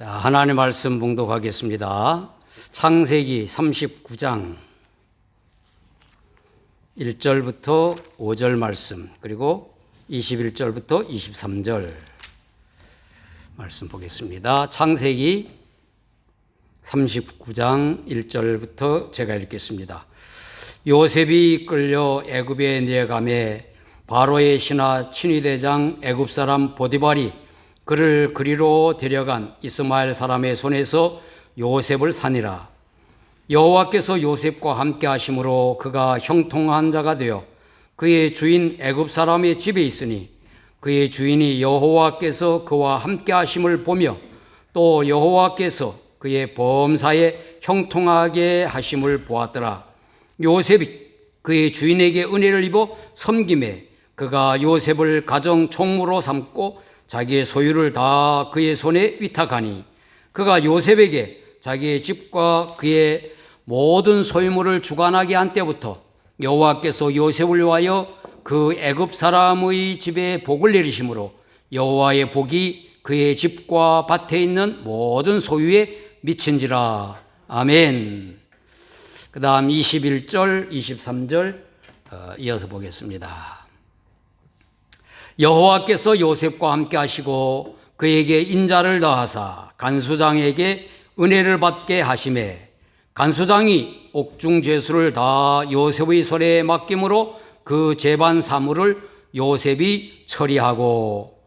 하나님의 말씀 봉독하겠습니다. 창세기 39장 1절부터 5절 말씀, 그리고 21절부터 23절 말씀 보겠습니다. 창세기 39장 1절부터 제가 읽겠습니다. 요셉이 끌려 애굽에 내려가매 바로의 신하 친위대장 애굽 사람 보디발이 그를 그리로 데려간 이스마엘 사람의 손에서 요셉을 사니라. 여호와께서 요셉과 함께 하심으로 그가 형통한 자가 되어 그의 주인 애굽 사람의 집에 있으니 그의 주인이 여호와께서 그와 함께 하심을 보며 또 여호와께서 그의 범사에 형통하게 하심을 보았더라. 요셉이 그의 주인에게 은혜를 입어 섬김에 그가 요셉을 가정 총무로 삼고 자기의 소유를 다 그의 손에 위탁하니 그가 요셉에게 자기의 집과 그의 모든 소유물을 주관하게 한 때부터 여호와께서 요셉을 위하여 그 애굽 사람의 집에 복을 내리심으로 여호와의 복이 그의 집과 밭에 있는 모든 소유에 미친지라. 아멘. 그 다음 21절, 23절 이어서 보겠습니다. 여호와께서 요셉과 함께 하시고 그에게 인자를 더하사 간수장에게 은혜를 받게 하시매 간수장이 옥중죄수를 다 요셉의 손에 맡김으로 그 재반 사물을 요셉이 처리하고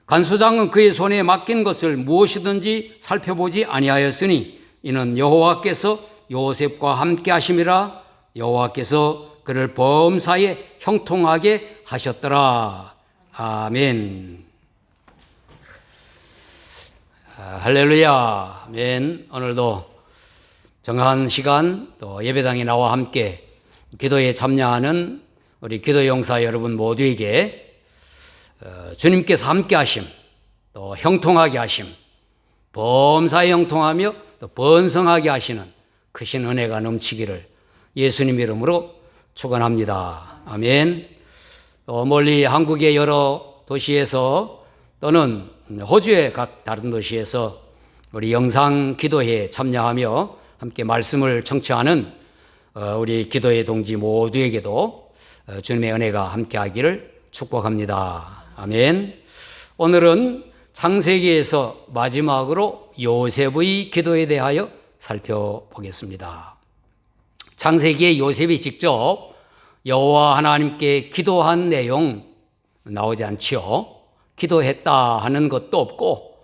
간수장은 그의 손에 맡긴 것을 무엇이든지 살펴보지 아니하였으니 이는 여호와께서 요셉과 함께 하심이라. 여호와께서 그를 범사에 형통하게 하셨더라. 아멘. 할렐루야. 아멘. 오늘도 정한 시간 또 예배당에 나와 함께 기도에 참여하는 우리 기도 용사 여러분 모두에게 주님께서 함께 하심, 또 형통하게 하심, 범사에 형통하며 또 번성하게 하시는 크신 은혜가 넘치기를 예수님 이름으로 축원합니다. 아멘. 멀리 한국의 여러 도시에서 또는 호주의 각 다른 도시에서 우리 영상 기도회에 참여하며 함께 말씀을 청취하는 우리 기도회 동지 모두에게도 주님의 은혜가 함께하기를 축복합니다. 아멘. 오늘은 창세기에서 마지막으로 요셉의 기도에 대하여 살펴보겠습니다. 창세기에 요셉이 직접 여호와 하나님께 기도한 내용 나오지 않지요. 기도했다 하는 것도 없고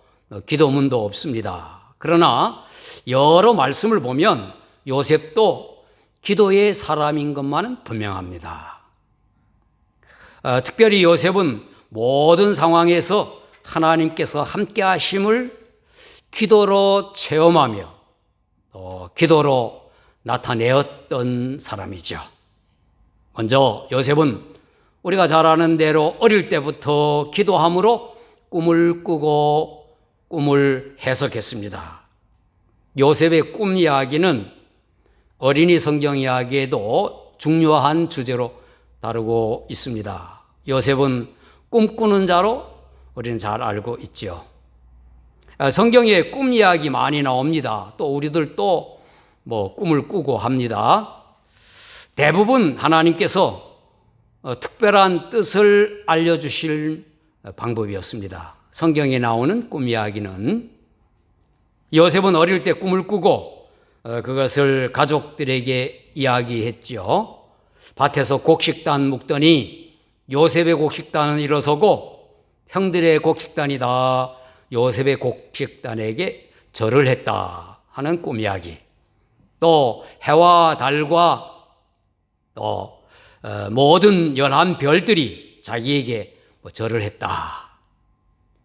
기도문도 없습니다. 그러나 여러 말씀을 보면 요셉도 기도의 사람인 것만은 분명합니다. 특별히 요셉은 모든 상황에서 하나님께서 함께 하심을 기도로 체험하며 또 기도로 나타내었던 사람이죠. 먼저 요셉은 우리가 잘 아는 대로 어릴 때부터 기도함으로 꿈을 꾸고 꿈을 해석했습니다. 요셉의 꿈 이야기는 어린이 성경 이야기에도 중요한 주제로 다루고 있습니다. 요셉은 꿈꾸는 자로 우리는 잘 알고 있죠. 성경에 꿈 이야기 많이 나옵니다. 또 우리들도 꿈을 꾸고 합니다. 대부분 하나님께서 특별한 뜻을 알려주실 방법이었습니다. 성경에 나오는 꿈 이야기는 요셉은 어릴 때 꿈을 꾸고 그것을 가족들에게 이야기했죠. 밭에서 곡식단 묶더니 요셉의 곡식단은 일어서고 형들의 곡식단이 다 요셉의 곡식단에게 절을 했다 하는 꿈 이야기. 또 해와 달과 또 모든 11별들이 자기에게 절을 했다.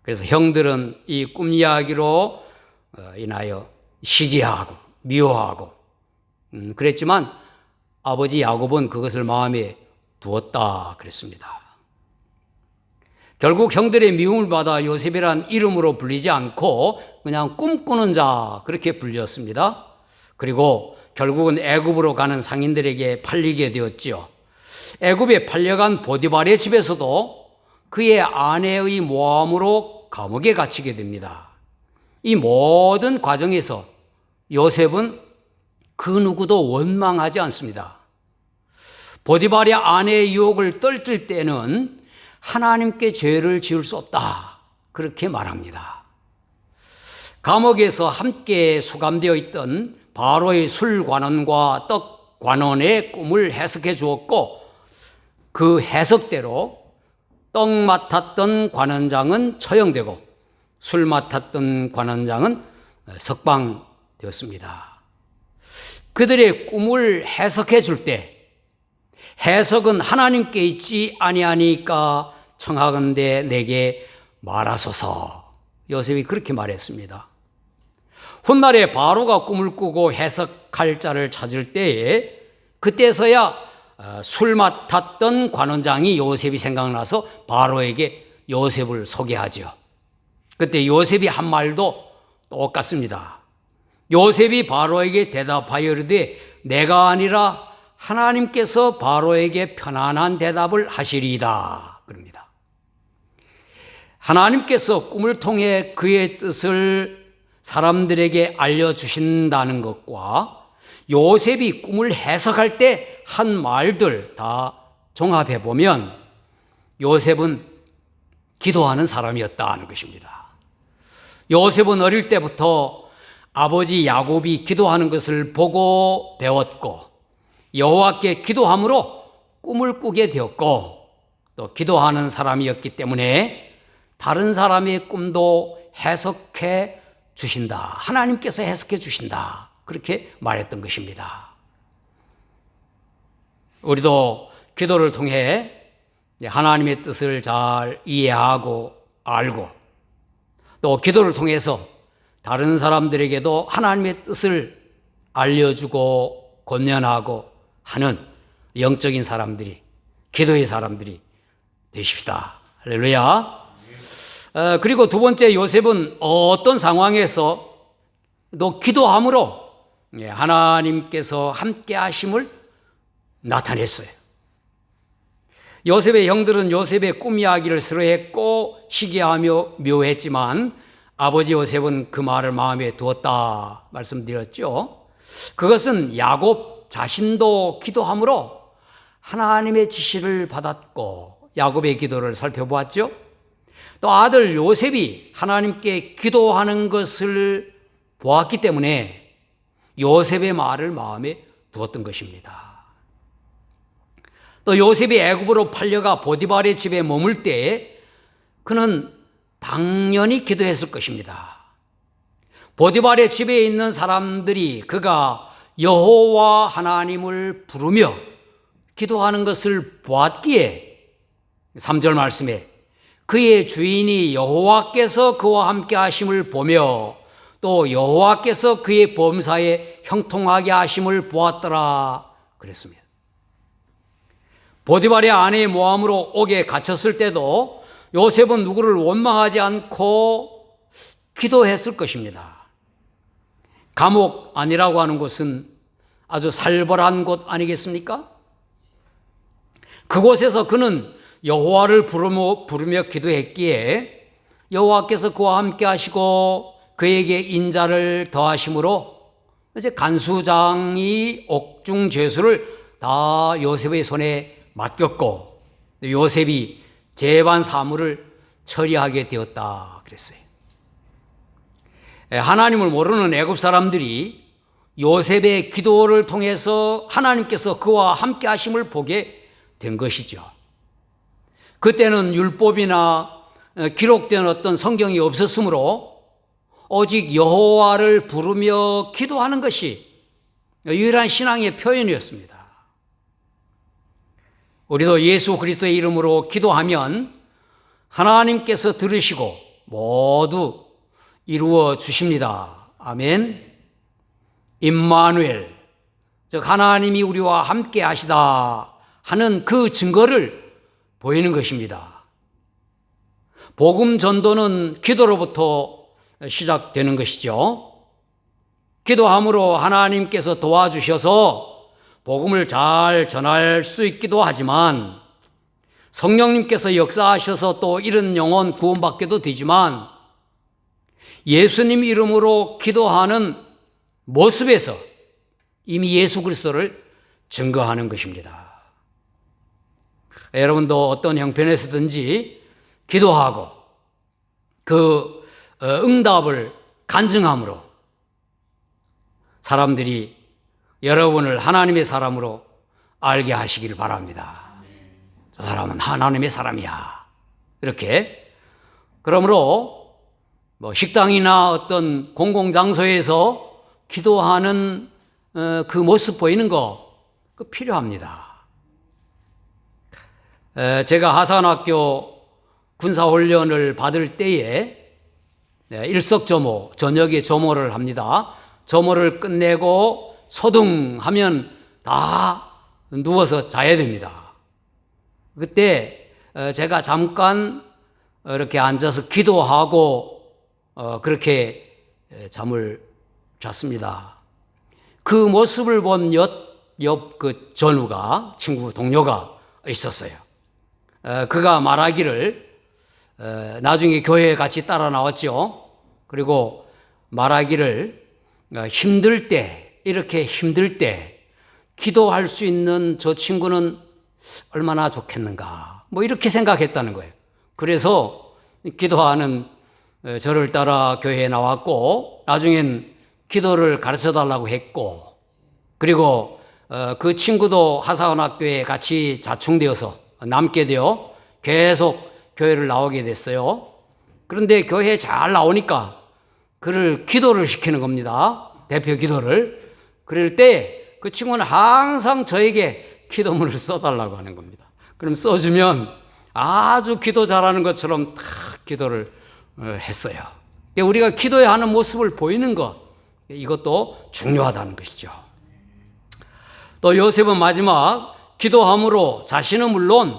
그래서 형들은 이 꿈 이야기로 인하여 시기하고 미워하고 그랬지만 아버지 야곱은 그것을 마음에 두었다 그랬습니다. 결국 형들의 미움을 받아 요셉이란 이름으로 불리지 않고 그냥 꿈꾸는 자 그렇게 불렸습니다. 그리고 결국은 애굽으로 가는 상인들에게 팔리게 되었지요. 애굽에 팔려간 보디발의 집에서도 그의 아내의 모함으로 감옥에 갇히게 됩니다. 이 모든 과정에서 요셉은 그 누구도 원망하지 않습니다. 보디발의 아내의 유혹을 떨칠 때는 하나님께 죄를 지을 수 없다, 그렇게 말합니다. 감옥에서 함께 수감되어 있던 바로의 술 관원과 떡 관원의 꿈을 해석해 주었고, 그 해석대로 떡 맡았던 관원장은 처형되고 술 맡았던 관원장은 석방되었습니다. 그들의 꿈을 해석해 줄 때 해석은 하나님께 있지 아니하니까 청하건대 내게 말하소서, 요셉이 그렇게 말했습니다. 훗날에 바로가 꿈을 꾸고 해석할 자를 찾을 때에 그때서야 술 맡았던 관원장이 요셉이 생각나서 바로에게 요셉을 소개하죠. 그때 요셉이 한 말도 똑같습니다. 요셉이 바로에게 대답하여 이르되 내가 아니라 하나님께서 바로에게 편안한 대답을 하시리이다, 그럽니다. 하나님께서 꿈을 통해 그의 뜻을 사람들에게 알려주신다는 것과 요셉이 꿈을 해석할 때 한 말들 다 종합해 보면 요셉은 기도하는 사람이었다는 것입니다. 요셉은 어릴 때부터 아버지 야곱이 기도하는 것을 보고 배웠고, 여호와께 기도함으로 꿈을 꾸게 되었고, 또 기도하는 사람이었기 때문에 다른 사람의 꿈도 해석해 주신다, 하나님께서 해석해 주신다, 그렇게 말했던 것입니다. 우리도 기도를 통해 하나님의 뜻을 잘 이해하고 알고, 또 기도를 통해서 다른 사람들에게도 하나님의 뜻을 알려주고 권면하고 하는 영적인 사람들이, 기도의 사람들이 되십시다. 할렐루야. 그리고 두 번째, 요셉은 어떤 상황에서 또 기도함으로 하나님께서 함께 하심을 나타냈어요. 요셉의 형들은 요셉의 꿈 이야기를 싫어했고 시기하며 묘했지만 아버지 요셉은 그 말을 마음에 두었다 말씀드렸죠. 그것은 야곱 자신도 기도함으로 하나님의 지시를 받았고, 야곱의 기도를 살펴보았죠. 또 아들 요셉이 하나님께 기도하는 것을 보았기 때문에 요셉의 말을 마음에 두었던 것입니다. 또 요셉이 애굽으로 팔려가 보디발의 집에 머물 때에 그는 당연히 기도했을 것입니다. 보디발의 집에 있는 사람들이 그가 여호와 하나님을 부르며 기도하는 것을 보았기에 3절 말씀에 그의 주인이 여호와께서 그와 함께 하심을 보며 또 여호와께서 그의 범사에 형통하게 하심을 보았더라 그랬습니다. 보디발의 아내의 모함으로 옥에 갇혔을 때도 요셉은 누구를 원망하지 않고 기도했을 것입니다. 감옥 안이라고 하는 곳은 아주 살벌한 곳 아니겠습니까? 그곳에서 그는 여호와를 부르며 기도했기에 여호와께서 그와 함께 하시고 그에게 인자를 더하심으로 이제 간수장이 옥중 죄수를 다 요셉의 손에 맡겼고 요셉이 재반 사물을 처리하게 되었다 그랬어요. 하나님을 모르는 애굽 사람들이 요셉의 기도를 통해서 하나님께서 그와 함께 하심을 보게 된 것이죠. 그때는 율법이나 기록된 어떤 성경이 없었으므로 오직 여호와를 부르며 기도하는 것이 유일한 신앙의 표현이었습니다. 우리도 예수 그리스도의 이름으로 기도하면 하나님께서 들으시고 모두 이루어 주십니다. 아멘. 임마누엘, 즉 하나님이 우리와 함께 하시다 하는 그 증거를 보이는 것입니다. 복음 전도는 기도로부터 시작되는 것이죠. 기도함으로 하나님께서 도와주셔서 복음을 잘 전할 수 있기도 하지만 성령님께서 역사하셔서 또 이런 영혼 구원받게도 되지만 예수님 이름으로 기도하는 모습에서 이미 예수 그리스도를 증거하는 것입니다. 여러분도 어떤 형편에서든지 기도하고 그 응답을 간증함으로 사람들이 여러분을 하나님의 사람으로 알게 하시길 바랍니다. 저 사람은 하나님의 사람이야. 이렇게. 그러므로 식당이나 어떤 공공장소에서 기도하는 그 모습 보이는 거 필요합니다. 제가 하산학교 군사훈련을 받을 때에 일석조모, 저녁에 조모를 합니다. 조모를 끝내고 소등하면 다 누워서 자야 됩니다. 그때 제가 잠깐 이렇게 앉아서 기도하고 그렇게 잠을 잤습니다. 그 모습을 본 옆 그 전우가, 친구 동료가 있었어요. 그가 말하기를, 나중에 교회에 같이 따라 나왔죠. 그리고 말하기를, 힘들 때, 이렇게 힘들 때 기도할 수 있는 저 친구는 얼마나 좋겠는가, 이렇게 생각했다는 거예요. 그래서 기도하는 저를 따라 교회에 나왔고, 나중엔 기도를 가르쳐 달라고 했고, 그리고 그 친구도 하사원학교에 같이 자충되어서 남게 되어 계속 교회를 나오게 됐어요. 그런데 교회에 잘 나오니까 그를 기도를 시키는 겁니다. 대표 기도를. 그럴 때 그 친구는 항상 저에게 기도문을 써달라고 하는 겁니다. 그럼 써주면 아주 기도 잘하는 것처럼 다 기도를 했어요. 우리가 기도해야 하는 모습을 보이는 것, 이것도 중요하다는 것이죠. 또 요셉은 마지막 기도함으로 자신은 물론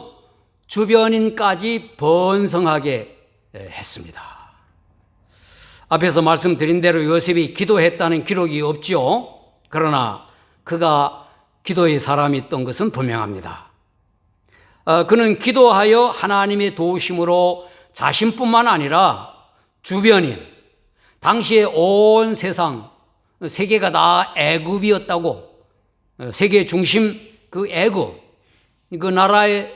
주변인까지 번성하게 했습니다. 앞에서 말씀드린 대로 요셉이 기도했다는 기록이 없지요. 그러나 그가 기도의 사람이 있던 것은 분명합니다. 그는 기도하여 하나님의 도우심으로 자신뿐만 아니라 주변인, 당시에 온 세상, 세계가 다 애굽이었다고, 세계 중심 그 애굽, 그 나라의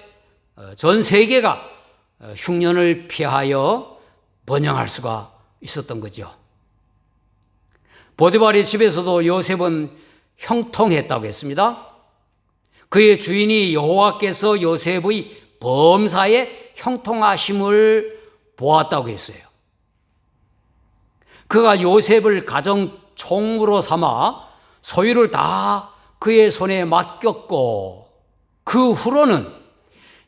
전 세계가 흉년을 피하여 번영할 수가 있었던 거죠. 보디발의 집에서도 요셉은 형통했다고 했습니다. 그의 주인이 여호와께서 요셉의 범사에 형통하심을 보았다고 했어요. 그가 요셉을 가정 총무로 삼아 소유를 다 그의 손에 맡겼고, 그 후로는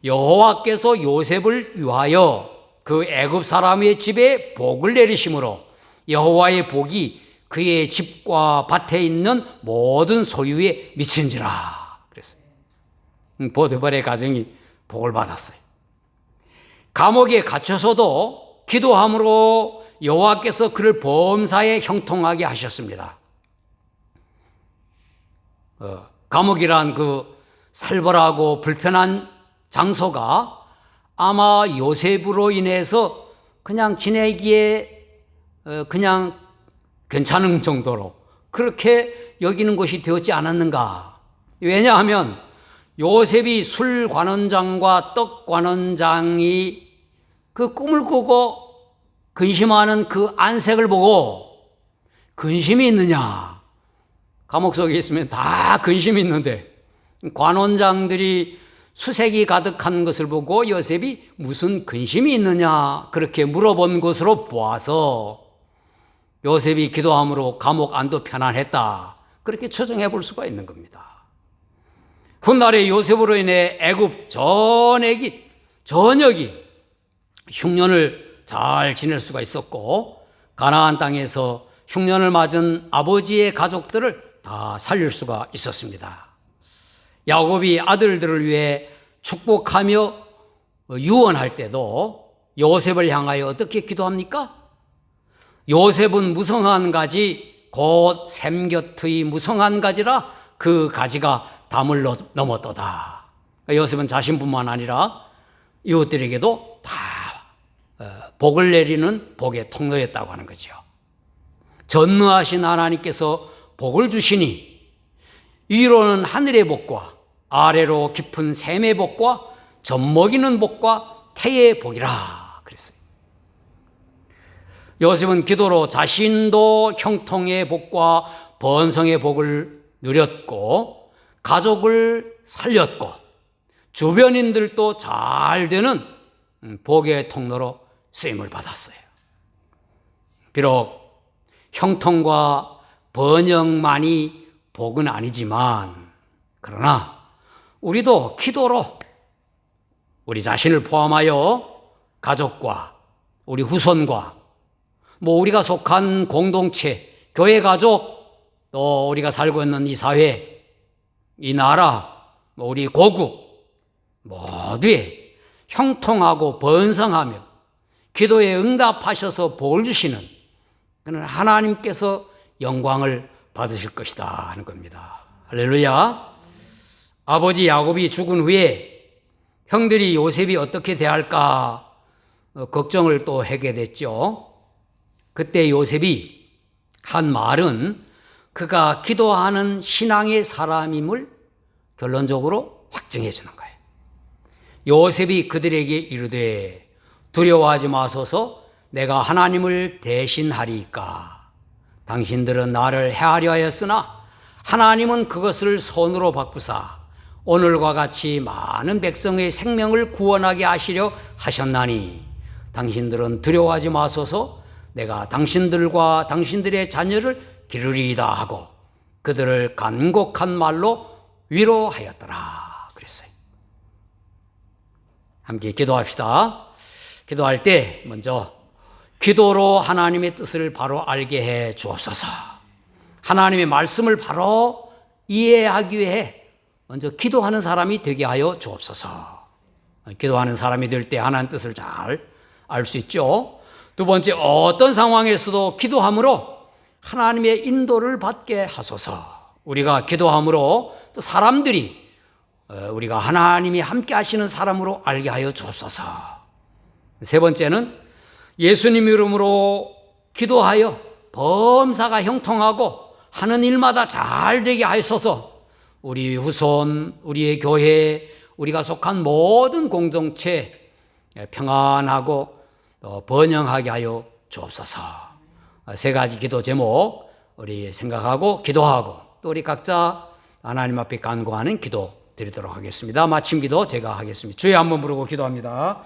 여호와께서 요셉을 위하여 그 애굽 사람의 집에 복을 내리심으로 여호와의 복이 그의 집과 밭에 있는 모든 소유에 미친지라 그랬어요. 보디발의 가정이 복을 받았어요. 감옥에 갇혀서도 기도함으로 여호와께서 그를 범사에 형통하게 하셨습니다. 감옥이란 그 살벌하고 불편한 장소가 아마 요셉으로 인해서 그냥 지내기에 그냥 괜찮은 정도로 그렇게 여기는 것이 되었지 않았는가. 왜냐하면 요셉이 술 관원장과 떡 관원장이 그 꿈을 꾸고 근심하는 그 안색을 보고 근심이 있느냐. 감옥 속에 있으면 다 근심이 있는데 관원장들이 수색이 가득한 것을 보고 요셉이 무슨 근심이 있느냐 그렇게 물어본 것으로 보아서 요셉이 기도함으로 감옥 안도 편안했다, 그렇게 추정해 볼 수가 있는 겁니다. 훗날에 요셉으로 인해 애굽 전역이 흉년을 잘 지낼 수가 있었고, 가나안 땅에서 흉년을 맞은 아버지의 가족들을 다 살릴 수가 있었습니다. 야곱이 아들들을 위해 축복하며 유언할 때도 요셉을 향하여 어떻게 기도합니까? 요셉은 무성한 가지 곧 샘곁의 무성한 가지라 그 가지가 담을 넘었도다. 요셉은 자신뿐만 아니라 이웃들에게도 다 복을 내리는 복의 통로였다고 하는 거죠. 전능하신 하나님께서 복을 주시니 위로는 하늘의 복과 아래로 깊은 샘의 복과 젖먹이는 복과 태의 복이라 그랬어요. 요셉은 기도로 자신도 형통의 복과 번성의 복을 누렸고 가족을 살렸고 주변인들도 잘 되는 복의 통로로 쓰임을 받았어요. 비록 형통과 번영만이 복은 아니지만 그러나 우리도 기도로 우리 자신을 포함하여 가족과 우리 후손과 우리가 속한 공동체, 교회 가족, 또 우리가 살고 있는 이 사회, 이 나라, 우리 고국 모두에 형통하고 번성하며 기도에 응답하셔서 복을 주시는 그는 하나님께서 영광을 받으실 것이다 하는 겁니다. 할렐루야. 아버지 야곱이 죽은 후에 형들이 요셉이 어떻게 대할까 걱정을 또 하게 됐죠. 그때 요셉이 한 말은 그가 기도하는 신앙의 사람임을 결론적으로 확증해 주는 거예요. 요셉이 그들에게 이르되 두려워하지 마소서 내가 하나님을 대신하리이까. 당신들은 나를 해하려 하였으나 하나님은 그것을 손으로 바꾸사 오늘과 같이 많은 백성의 생명을 구원하게 하시려 하셨나니 당신들은 두려워하지 마소서 내가 당신들과 당신들의 자녀를 기르리이다 하고 그들을 간곡한 말로 위로하였더라 그랬어요. 함께 기도합시다. 기도할 때 먼저 기도로 하나님의 뜻을 바로 알게 해 주옵소서. 하나님의 말씀을 바로 이해하기 위해 먼저 기도하는 사람이 되게 하여 주옵소서. 기도하는 사람이 될 때 하나님 뜻을 잘 알 수 있죠. 두 번째, 어떤 상황에서도 기도함으로 하나님의 인도를 받게 하소서. 우리가 기도함으로 또 사람들이 우리가 하나님이 함께 하시는 사람으로 알게 하여 주옵소서. 세 번째는 예수님 이름으로 기도하여 범사가 형통하고 하는 일마다 잘 되게 하소서. 우리 후손, 우리의 교회, 우리가 속한 모든 공동체 평안하고 또 번영하게 하여 주옵소서. 세 가지 기도 제목 우리 생각하고 기도하고 또 우리 각자 하나님 앞에 간구하는 기도 드리도록 하겠습니다. 마침 기도 제가 하겠습니다. 주여 한번 부르고 기도합니다.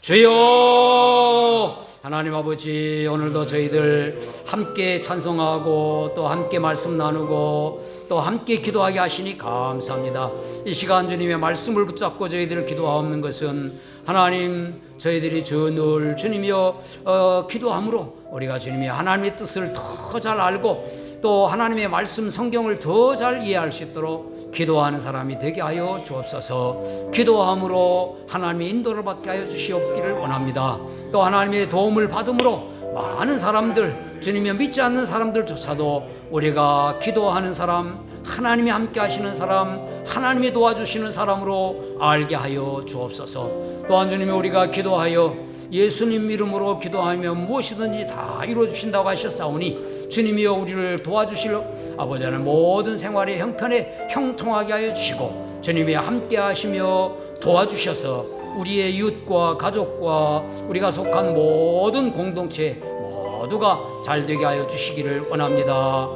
주여 하나님 아버지, 오늘도 저희들 함께 찬송하고 또 함께 말씀 나누고 또 함께 기도하게 하시니 감사합니다. 이 시간 주님의 말씀을 붙잡고 저희들 기도하옵는 것은 하나님 저희들이 늘 주님이여 기도함으로 우리가 주님의 하나님의 뜻을 더 잘 알고 또 하나님의 말씀 성경을 더 잘 이해할 수 있도록 기도하는 사람이 되게 하여 주옵소서. 기도함으로 하나님의 인도를 받게 하여 주시옵기를 원합니다. 또 하나님의 도움을 받음으로 많은 사람들, 주님이 믿지 않는 사람들조차도 우리가 기도하는 사람, 하나님이 함께 하시는 사람, 하나님이 도와주시는 사람으로 알게 하여 주옵소서. 또한 주님이 우리가 기도하여 예수님 이름으로 기도하면 무엇이든지 다 이루어주신다고 하셨사오니 주님이여 우리를 도와주실 아버지 하나님 모든 생활의 형편에 형통하게 하여 주시고 주님이 함께 하시며 도와주셔서 우리의 이웃과 가족과 우리가 속한 모든 공동체 모두가 잘 되게 하여 주시기를 원합니다.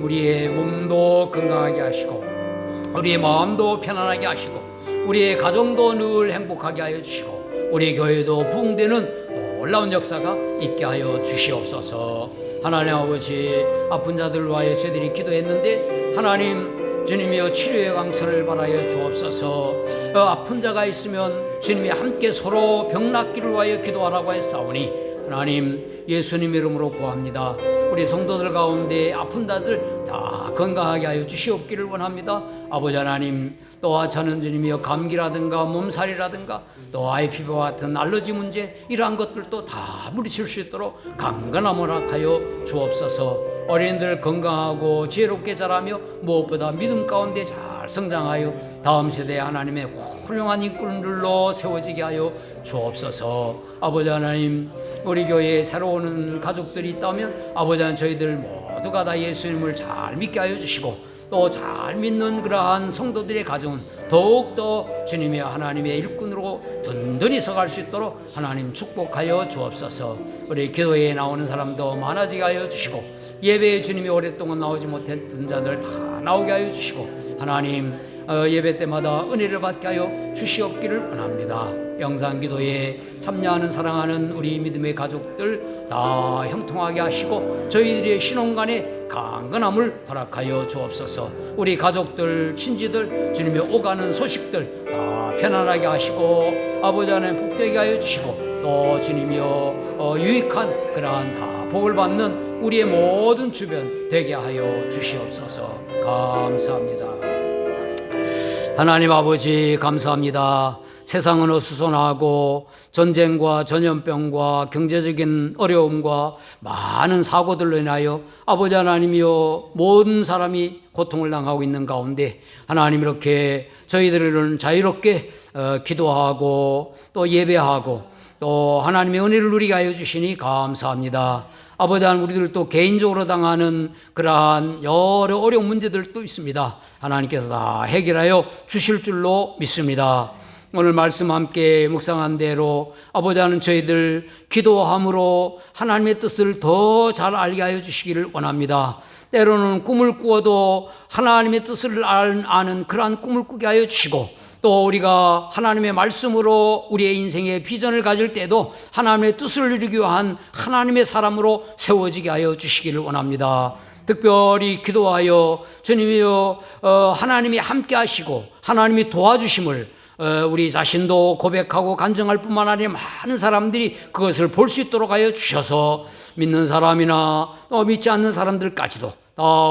우리의 몸도 건강하게 하시고 우리의 마음도 편안하게 하시고 우리의 가정도 늘 행복하게 하여 주시고 우리 교회도 부흥되는 놀라운 역사가 있게 하여 주시옵소서. 하나님 아버지, 아픈 자들을 위하여 저희들이 기도했는데 하나님 주님이여 치료의 강선을 바라여 주옵소서. 아픈 자가 있으면 주님이 함께 서로 병 낫기를 위하여 기도하라고 했사오니 하나님 예수님 이름으로 구합니다. 우리 성도들 가운데 아픈 자들 다 건강하게 하여 주시옵기를 원합니다. 아버지 하나님, 또 저는 주님이여 감기라든가 몸살이라든가 또 아이 피부와 같은 알러지 문제 이러한 것들도 다 물리칠 수 있도록 강건함을 허락하여 주옵소서. 어린이들 건강하고 지혜롭게 자라며 무엇보다 믿음 가운데 잘 성장하여 다음 세대에 하나님의 훌륭한 일꾼들로 세워지게 하여 주옵소서. 아버지 하나님, 우리 교회에 새로 오는 가족들이 있다면 아버지 하나님, 저희들 모두가 다 예수님을 잘 믿게 하여 주시고 또 잘 믿는 그러한 성도들의 가정은 더욱더 주님의 하나님의 일꾼으로 든든히 서갈 수 있도록 하나님 축복하여 주옵소서. 우리 기도회에 나오는 사람도 많아지게 하여 주시고 예배에 주님이 오랫동안 나오지 못했던 자들 다 나오게 하여 주시고 하나님, 예배 때마다 은혜를 받게 하여 주시옵기를 원합니다. 영상기도에 참여하는 사랑하는 우리 믿음의 가족들 다 형통하게 하시고 저희들의 신혼간에 강건함을 허락하여 주옵소서. 우리 가족들, 친지들, 주님의 오가는 소식들 다 편안하게 하시고 아버지 하나님 복되게 하여 주시고 또 주님이여 유익한 그러한 다 복을 받는 우리의 모든 주변 되게 하여 주시옵소서. 감사합니다. 하나님 아버지 감사합니다. 세상은 어수선하고 전쟁과 전염병과 경제적인 어려움과 많은 사고들로 인하여 아버지 하나님이여 모든 사람이 고통을 당하고 있는 가운데 하나님 이렇게 저희들은 자유롭게 기도하고 또 예배하고 또 하나님의 은혜를 누리게 하여 주시니 감사합니다. 아버지 하나님, 우리들도 개인적으로 당하는 그러한 여러 어려운 문제들도 있습니다. 하나님께서 다 해결하여 주실 줄로 믿습니다. 오늘 말씀 함께 묵상한 대로 아버지 하나님, 저희들 기도함으로 하나님의 뜻을 더 잘 알게 하여 주시기를 원합니다. 때로는 꿈을 꾸어도 하나님의 뜻을 아는 그러한 꿈을 꾸게 하여 주시고 또 우리가 하나님의 말씀으로 우리의 인생의 비전을 가질 때도 하나님의 뜻을 이루기 위한 하나님의 사람으로 세워지게 하여 주시기를 원합니다. 특별히 기도하여 주님이여 하나님이 함께 하시고 하나님이 도와주심을 우리 자신도 고백하고 간증할 뿐만 아니라 많은 사람들이 그것을 볼 수 있도록 하여 주셔서 믿는 사람이나 또 믿지 않는 사람들까지도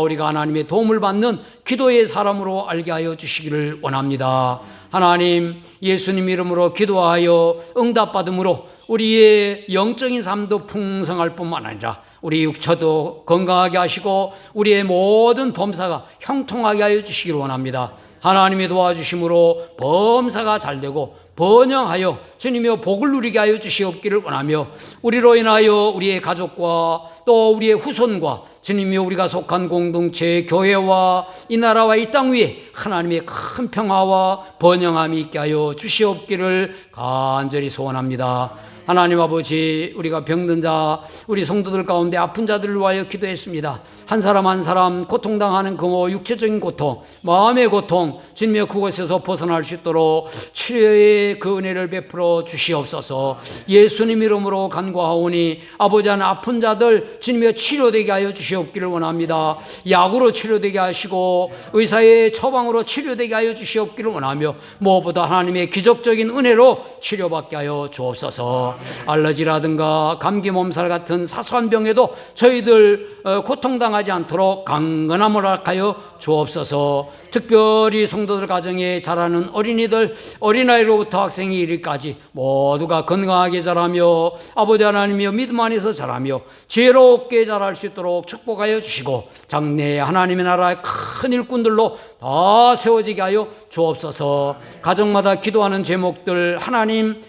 우리가 하나님의 도움을 받는 기도의 사람으로 알게 하여 주시기를 원합니다. 하나님, 예수님 이름으로 기도하여 응답받음으로 우리의 영적인 삶도 풍성할 뿐만 아니라 우리 육체도 건강하게 하시고 우리의 모든 범사가 형통하게 하여 주시기를 원합니다. 하나님의 도와주심으로 범사가 잘되고 번영하여 주님의 복을 누리게 하여 주시옵기를 원하며 우리로 인하여 우리의 가족과 또 우리의 후손과 주님이여 우리가 속한 공동체, 교회와 이 나라와 이 땅 위에 하나님의 큰 평화와 번영함이 있게 하여 주시옵기를 간절히 소원합니다. 하나님 아버지, 우리가 병든 자, 우리 성도들 가운데 아픈 자들을 위하여 기도했습니다. 한 사람 한 사람 고통당하는 그 육체적인 고통, 마음의 고통, 주님의 그곳에서 벗어날 수 있도록 치료의 그 은혜를 베풀어 주시옵소서. 예수님 이름으로 간구하오니 아버지 하나님, 아픈 자들 주님의 치료되게 하여 주시옵기를 원합니다. 약으로 치료되게 하시고 의사의 처방으로 치료되게 하여 주시옵기를 원하며 무엇보다 하나님의 기적적인 은혜로 치료받게 하여 주옵소서. 알러지라든가 감기 몸살 같은 사소한 병에도 저희들 고통당하지 않도록 강건함을 허락하여 주옵소서. 특별히 성도들 가정에 자라는 어린이들, 어린아이로부터 학생이 이르기까지 모두가 건강하게 자라며 아버지 하나님이여 믿음 안에서 자라며 지혜롭게 자랄 수 있도록 축복하여 주시고 장래에 하나님의 나라의 큰 일꾼들로 다 세워지게 하여 주옵소서. 가정마다 기도하는 제목들 하나님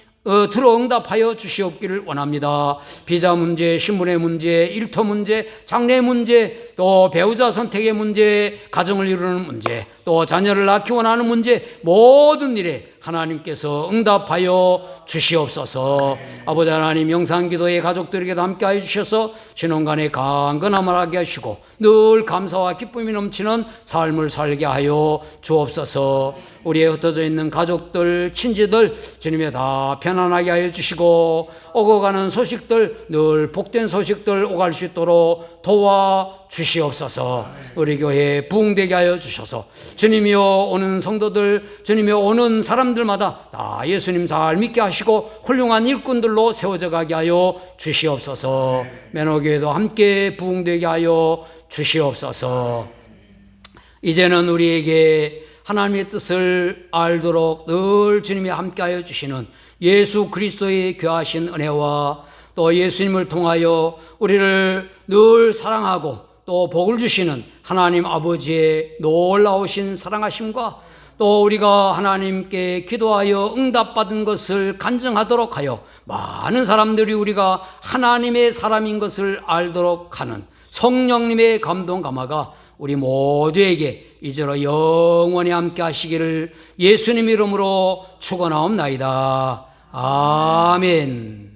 들어 응답하여 주시옵기를 원합니다. 비자 문제, 신분의 문제, 일터 문제, 장래 문제, 또 배우자 선택의 문제, 가정을 이루는 문제, 또 자녀를 낳기 원하는 문제, 모든 일에 하나님께서 응답하여 주시옵소서. 아버지 하나님, 영상기도의 가족들에게도 함께하여 주셔서 신혼간에 강건함을 하게 하시고 늘 감사와 기쁨이 넘치는 삶을 살게 하여 주옵소서. 우리의 흩어져 있는 가족들, 친지들 주님의 다 편안하게 하여 주시고 오고 가는 소식들, 늘 복된 소식들 오갈 수 있도록 도와 주시옵소서. 우리 교회에 부흥되게 하여 주셔서 주님이여 오는 성도들, 주님이여 오는 사람들마다 다 예수님 잘 믿게 하시고 훌륭한 일꾼들로 세워져 가게 하여 주시옵소서. 매너교회도 함께 부흥되게 하여 주시옵소서. 이제는 우리에게 하나님의 뜻을 알도록 늘 주님이 함께하여 주시는 예수 그리스도의 귀하신 은혜와 또 예수님을 통하여 우리를 늘 사랑하고 또 복을 주시는 하나님 아버지의 놀라우신 사랑하심과 또 우리가 하나님께 기도하여 응답받은 것을 간증하도록 하여 많은 사람들이 우리가 하나님의 사람인 것을 알도록 하는 성령님의 감동 감화가 우리 모두에게 이제로 영원히 함께 하시기를 예수님 이름으로 축원하옵나이다. 아멘.